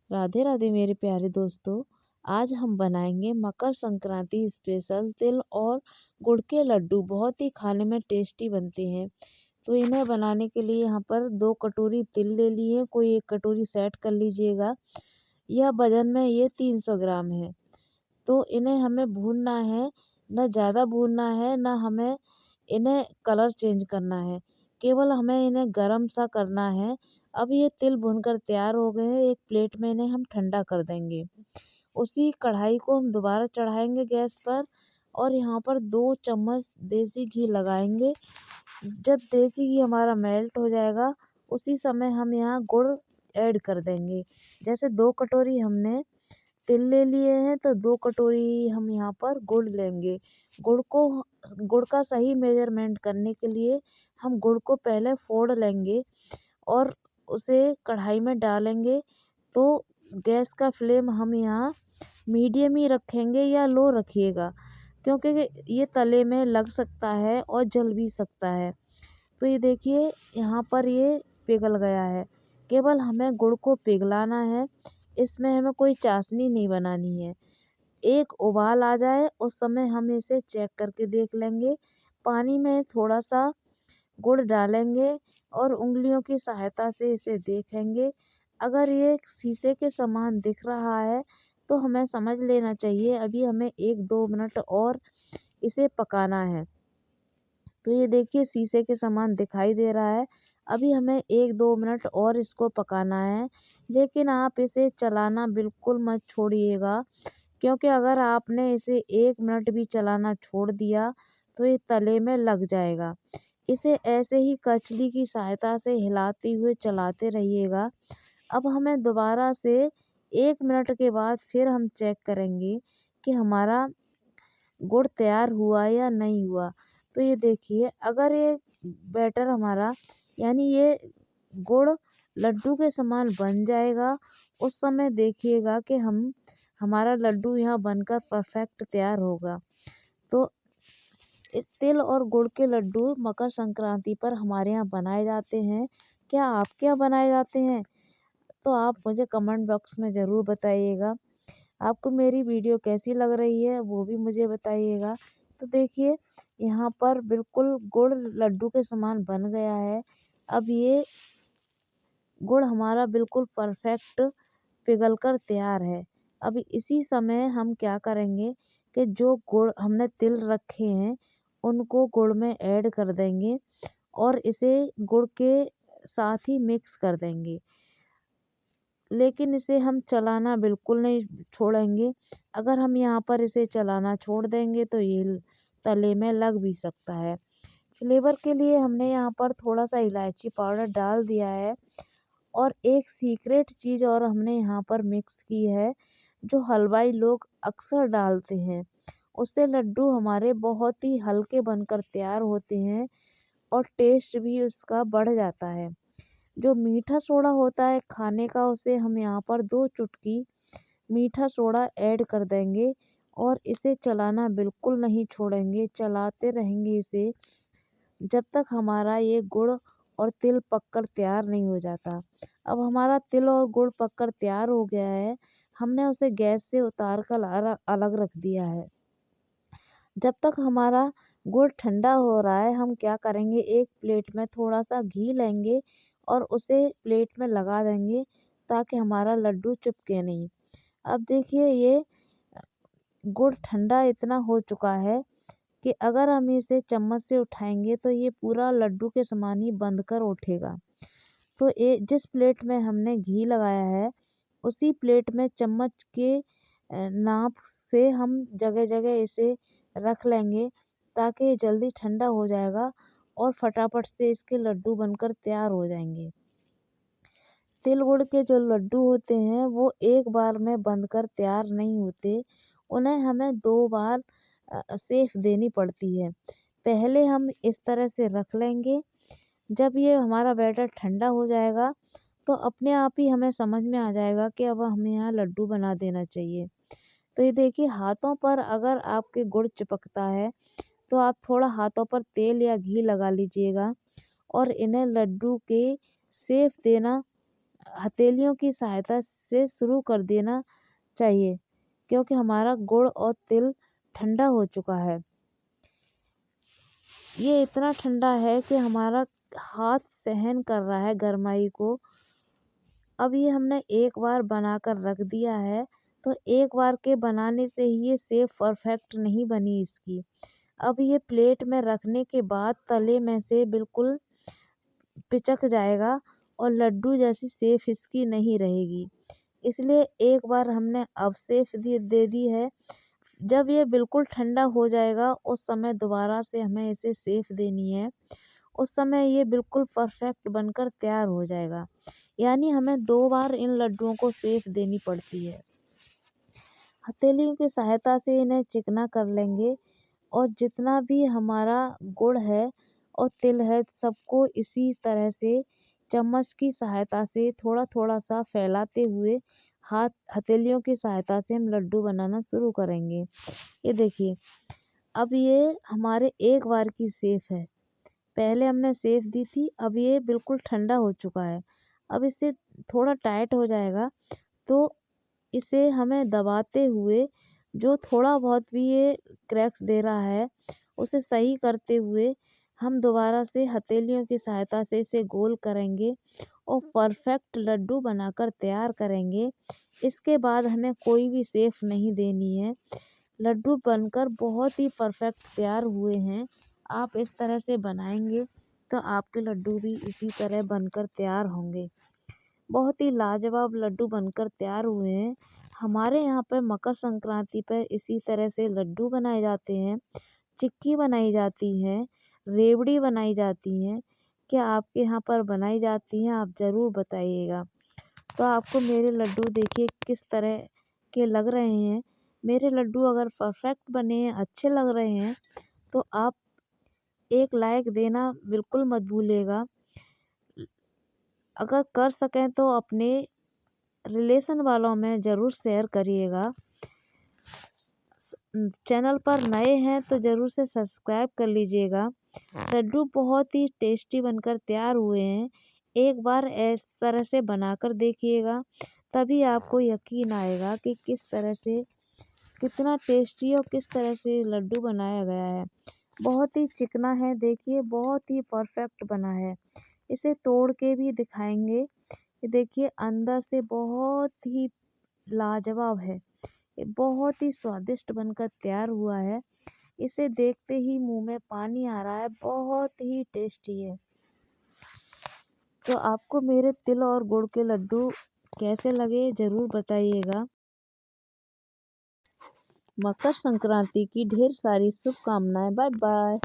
राधे राधे मेरे प्यारे दोस्तों। आज हम बनाएंगे मकर संक्रांति स्पेशल तिल और गुड़ के लड्डू। बहुत ही खाने में टेस्टी बनते हैं। तो इन्हें बनाने के लिए यहाँ पर 2 कटोरी तिल ले लिए, कोई 1 कटोरी सेट कर लीजिएगा। यह वजन में ये 300 ग्राम है। तो इन्हें हमें भूनना है, न ज़्यादा भूनना है न हमें इन्हें कलर चेंज करना है, केवल हमें इन्हें गरम सा करना है। अब ये तिल भुनकर तैयार हो गए हैं। एक प्लेट में इन्हें हम ठंडा कर देंगे। उसी कढ़ाई को हम दोबारा चढ़ाएंगे गैस पर और यहाँ पर 2 चम्मच देसी घी लगाएंगे। जब देसी घी हमारा मेल्ट हो जाएगा उसी समय हम यहाँ गुड़ ऐड कर देंगे। जैसे 2 कटोरी हमने तिल ले लिए हैं तो 2 कटोरी हम यहाँ पर गुड़ लेंगे। गुड़ का सही मेजरमेंट करने के लिए हम गुड़ को पहले फोड़ लेंगे और उसे कढ़ाई में डालेंगे। तो गैस का फ्लेम हम यहाँ मीडियम ही रखेंगे या लो रखिएगा, क्योंकि ये तले में लग सकता है और जल भी सकता है। तो ये देखिए यहाँ पर ये पिघल गया है। केवल हमें गुड़ को पिघलाना है, इसमें हमें कोई चाशनी नहीं बनानी है। एक उबाल आ जाए उस समय हम इसे चेक करके देख लेंगे। पानी में थोड़ा सा गुड़ डालेंगे और उंगलियों की सहायता से इसे देखेंगे। अगर ये शीशे के समान दिख रहा है तो हमें समझ लेना चाहिए अभी हमें 1-2 मिनट और इसे पकाना है। तो ये देखिए शीशे के समान दिखाई दे रहा है। अभी हमें 1-2 मिनट और इसको पकाना है, लेकिन आप इसे चलाना बिल्कुल मत छोड़िएगा, क्योंकि अगर आपने इसे 1 मिनट भी चलाना छोड़ दिया तो ये तले में लग जाएगा। इसे ऐसे ही कचली की सहायता से हिलाते हुए चलाते रहिएगा। अब हमें दोबारा से 1 मिनट के बाद फिर हम चेक करेंगे कि हमारा गुड़ तैयार हुआ या नहीं हुआ। तो ये देखिए अगर ये बैटर हमारा यानी ये गुड़ लड्डू के समान बन जाएगा, उस समय देखिएगा कि हमारा लड्डू यहाँ बनकर परफेक्ट तैयार होगा। तो इस तिल और गुड़ के लड्डू मकर संक्रांति पर हमारे यहाँ बनाए जाते हैं। क्या आपके यहाँ बनाए जाते हैं? तो आप मुझे कमेंट बॉक्स में ज़रूर बताइएगा। आपको मेरी वीडियो कैसी लग रही है वो भी मुझे बताइएगा। तो देखिए यहाँ पर बिल्कुल गुड़ लड्डू के समान बन गया है। अब ये गुड़ हमारा बिल्कुल परफेक्ट पिघल कर तैयार है। अब इसी समय हम क्या करेंगे कि जो गुड़ हमने तिल रखे हैं उनको गुड़ में ऐड कर देंगे और इसे गुड़ के साथ ही मिक्स कर देंगे। लेकिन इसे हम चलाना बिल्कुल नहीं छोड़ेंगे। अगर हम यहाँ पर इसे चलाना छोड़ देंगे तो ये तले में लग भी सकता है। फ्लेवर के लिए हमने यहाँ पर थोड़ा सा इलायची पाउडर डाल दिया है और एक सीक्रेट चीज़ और हमने यहाँ पर मिक्स की है, जो हलवाई लोग अक्सर डालते हैं। उससे लड्डू हमारे बहुत ही हल्के बनकर तैयार होते हैं और टेस्ट भी उसका बढ़ जाता है। जो मीठा सोडा होता है खाने का, उसे हम यहाँ पर 2 चुटकी मीठा सोडा ऐड कर देंगे और इसे चलाना बिल्कुल नहीं छोड़ेंगे, चलाते रहेंगे इसे जब तक हमारा ये गुड़ और तिल पककर तैयार नहीं हो जाता। अब हमारा तिल और गुड़ पककर तैयार हो गया है। हमने उसे गैस से उतार कर अलग रख दिया है। जब तक हमारा गुड़ ठंडा हो रहा है हम क्या करेंगे, एक प्लेट में थोड़ा सा घी लेंगे और उसे प्लेट में लगा देंगे ताकि हमारा लड्डू चिपके नहीं। अब देखिए ये गुड़ ठंडा इतना हो चुका है कि अगर हम इसे चम्मच से उठाएंगे तो ये पूरा लड्डू के समान ही बंध कर उठेगा। तो ये जिस प्लेट में हमने घी लगाया है उसी प्लेट में चम्मच के नाप से हम जगह जगह इसे रख लेंगे ताकि ये जल्दी ठंडा हो जाएगा और फटाफट से इसके लड्डू बनकर तैयार हो जाएंगे। तिल गुड़ के जो लड्डू होते हैं वो एक बार में बनकर तैयार नहीं होते, उन्हें हमें 2 बार सेक देनी पड़ती है। पहले हम इस तरह से रख लेंगे, जब ये हमारा बैटर ठंडा हो जाएगा तो अपने आप ही हमें समझ में आ जाएगा कि अब हमें यहाँ लड्डू बना देना चाहिए। तो ये देखिए हाथों पर अगर आपके गुड़ चिपकता है तो आप थोड़ा हाथों पर तेल या घी लगा लीजिएगा और इन्हें लड्डू के शेप देना हथेलियों की सहायता से शुरू कर देना चाहिए, क्योंकि हमारा गुड़ और तिल ठंडा हो चुका है। ये इतना ठंडा है कि हमारा हाथ सहन कर रहा है गरमाई को। अब ये हमने एक बार बनाकर रख दिया है, तो एक बार के बनाने से ही ये सेप परफेक्ट नहीं बनी इसकी। अब ये प्लेट में रखने के बाद तले में से बिल्कुल पिचक जाएगा और लड्डू जैसी सेप इसकी नहीं रहेगी। इसलिए एक बार हमने अब सेप दे दी है। जब ये बिल्कुल ठंडा हो जाएगा उस समय दोबारा से हमें इसे सेप देनी है। उस समय ये बिल्कुल परफेक्ट बनकर तैयार हो जाएगा। यानी हमें 2 बार इन लड्डुओं को सेप देनी पड़ती है। हथेलियों की सहायता से इन्हें चिकना कर लेंगे और जितना भी हमारा गुड़ है और तिल है सबको इसी तरह से चम्मच की सहायता से थोड़ा-थोड़ा सा फैलाते हुए हथेलियों की सहायता से हम लड्डू बनाना शुरू करेंगे। ये देखिए, अब ये हमारे एक बार की सेप है। पहले हमने सेप दी थी, अब ये बिल्कुल ठंडा हो चुका है। अब इसे थोड़ा टाइट हो जाएगा, तो इसे हमें दबाते हुए जो थोड़ा बहुत भी ये क्रैक्स दे रहा है, उसे सही करते हुए हम दोबारा से हथेलियों की सहायता से इसे गोल करेंगे और परफेक्ट लड्डू बनाकर तैयार करेंगे। इसके बाद हमें कोई भी सेप नहीं देनी है। लड्डू बनकर बहुत ही परफेक्ट तैयार हुए हैं। आप इस तरह से बनाएंगे तो आपके लड्डू भी इसी तरह बनकर तैयार होंगे। बहुत ही लाजवाब लड्डू बनकर तैयार हुए हैं। हमारे यहाँ पर मकर संक्रांति पर इसी तरह से लड्डू बनाए जाते हैं, चिक्की बनाई जाती है, रेवड़ी बनाई जाती हैं। क्या आपके यहाँ पर बनाई जाती हैं? आप ज़रूर बताइएगा। तो आपको मेरे लड्डू देखिए किस तरह के लग रहे हैं। मेरे लड्डू अगर परफेक्ट बने हैं, अच्छे लग रहे हैं, तो आप एक लाइक देना बिल्कुल मत भूलिएगा। अगर कर सकें तो अपने रिलेशन वालों में ज़रूर शेयर करिएगा। चैनल पर नए हैं तो ज़रूर से सब्सक्राइब कर लीजिएगा। लड्डू बहुत ही टेस्टी बनकर तैयार हुए हैं। एक बार इस तरह से बनाकर देखिएगा, तभी आपको यकीन आएगा कि किस तरह से कितना टेस्टी और किस तरह से लड्डू बनाया गया है। बहुत ही चिकना है, देखिए बहुत ही परफेक्ट बना है। इसे तोड़ के भी दिखाएंगे। ये देखिए अंदर से बहुत ही लाजवाब है। ये बहुत ही स्वादिष्ट बनकर तैयार हुआ है। इसे देखते ही मुंह में पानी आ रहा है, बहुत ही टेस्टी है। तो आपको मेरे तिल और गुड़ के लड्डू कैसे लगे ज़रूर बताइएगा। मकर संक्रांति की ढेर सारी शुभकामनाएं। Bye bye.